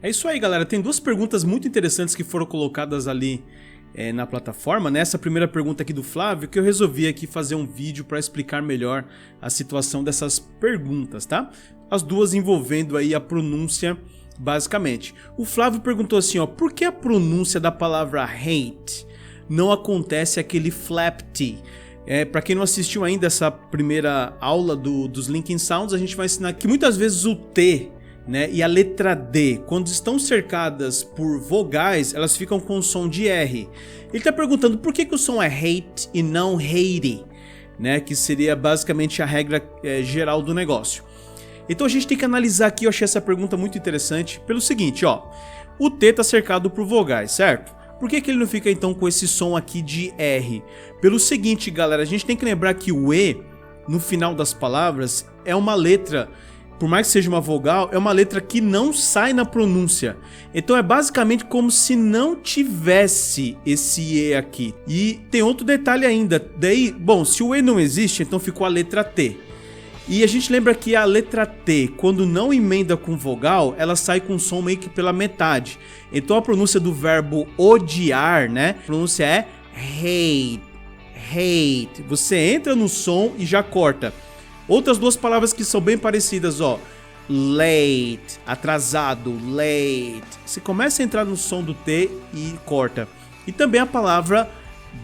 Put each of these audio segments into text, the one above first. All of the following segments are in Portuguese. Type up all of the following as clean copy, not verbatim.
É isso aí, galera. Tem duas perguntas muito interessantes que foram colocadas ali na plataforma, né? Essa primeira pergunta aqui do Flávio, que eu resolvi aqui fazer um vídeo para explicar melhor a situação dessas perguntas, tá? As duas envolvendo aí a pronúncia, basicamente. O Flávio perguntou assim, ó, por que a pronúncia da palavra hate não acontece aquele flap T? Para quem não assistiu ainda essa primeira aula dos Linking Sounds, a gente vai ensinar que muitas vezes o T, né, e a letra D, quando estão cercadas por vogais, elas ficam com o som de R. Ele está perguntando por que o som é hate e não hate, né, que seria basicamente a regra geral do negócio. Então a gente tem que analisar aqui, eu achei essa pergunta muito interessante, pelo seguinte, ó, o T está cercado por vogais, certo? Por que ele não fica então com esse som aqui de R? Pelo seguinte, galera, a gente tem que lembrar que o E, no final das palavras, é uma letra, por mais que seja uma vogal, é uma letra que não sai na pronúncia. Então é basicamente como se não tivesse esse E aqui. E tem outro detalhe ainda. Daí, bom, se o E não existe, então ficou a letra T. E a gente lembra que a letra T, quando não emenda com vogal, ela sai com som meio que pela metade. Então a pronúncia do verbo odiar, né? A pronúncia é hate, hate. Você entra no som e já corta. Outras duas palavras que são bem parecidas, ó. Late, atrasado, late. Você começa a entrar no som do T e corta. E também a palavra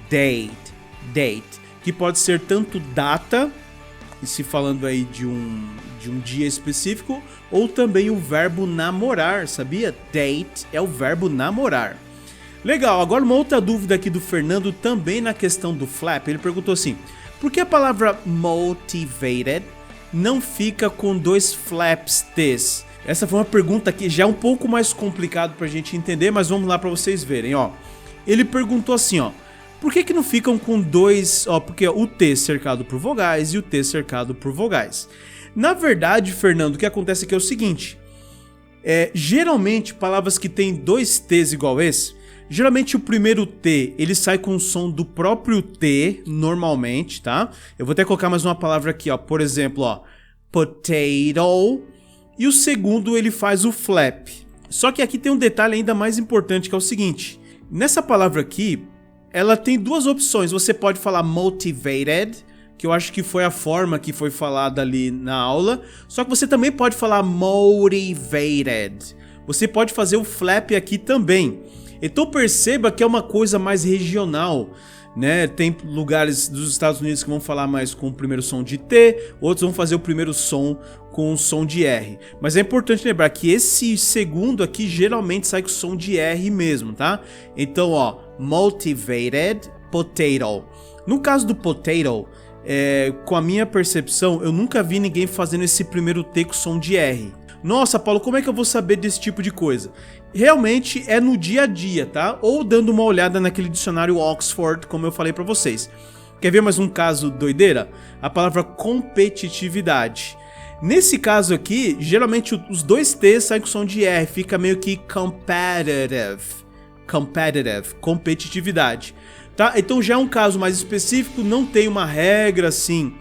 date, date, que pode ser tanto data, se falando aí de um dia específico, ou também o verbo namorar, sabia? Date é o verbo namorar. Legal, agora uma outra dúvida aqui do Fernando, também na questão do flap. Ele perguntou assim, por que a palavra motivated não fica com dois flaps T's? Essa foi uma pergunta que já é um pouco mais complicado pra gente entender, mas vamos lá pra vocês verem, ó. Ele perguntou assim, ó, por que não ficam com dois, ó, porque o T cercado por vogais e o T cercado por vogais? Na verdade, Fernando, o que acontece aqui é o seguinte, geralmente palavras que tem dois T's igual esse, geralmente o primeiro T, ele sai com o som do próprio T, normalmente, tá? Eu vou até colocar mais uma palavra aqui, ó. Por exemplo, ó, potato. E o segundo, ele faz o flap. Só que aqui tem um detalhe ainda mais importante, que é o seguinte. Nessa palavra aqui, ela tem duas opções. Você pode falar motivated, que eu acho que foi a forma que foi falada ali na aula. Só que você também pode falar motivated. Você pode fazer o flap aqui também. Então perceba que é uma coisa mais regional, né? Tem lugares dos Estados Unidos que vão falar mais com o primeiro som de T, outros vão fazer o primeiro som com o som de R. Mas é importante lembrar que esse segundo aqui geralmente sai com o som de R mesmo, tá? Então, ó, motivated, potato. No caso do potato, com a minha percepção, eu nunca vi ninguém fazendo esse primeiro T com som de R. Nossa, Paulo, como é que eu vou saber desse tipo de coisa? Realmente é no dia a dia, tá? Ou dando uma olhada naquele dicionário Oxford, como eu falei pra vocês. Quer ver mais um caso doideira? A palavra competitividade. Nesse caso aqui, geralmente os dois T's saem com som de R, fica meio que competitive, competitividade. Tá? Então já é um caso mais específico, não tem uma regra assim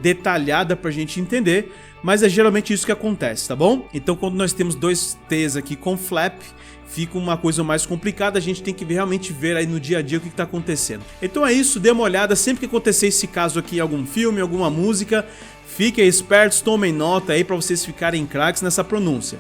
detalhada pra gente entender, mas é geralmente isso que acontece, tá bom? Então quando nós temos dois T's aqui com flap, fica uma coisa mais complicada, a gente tem que realmente ver aí no dia a dia o que está acontecendo. Então é isso, dê uma olhada, sempre que acontecer esse caso aqui em algum filme, alguma música, fiquem espertos, tomem nota aí para vocês ficarem craques nessa pronúncia.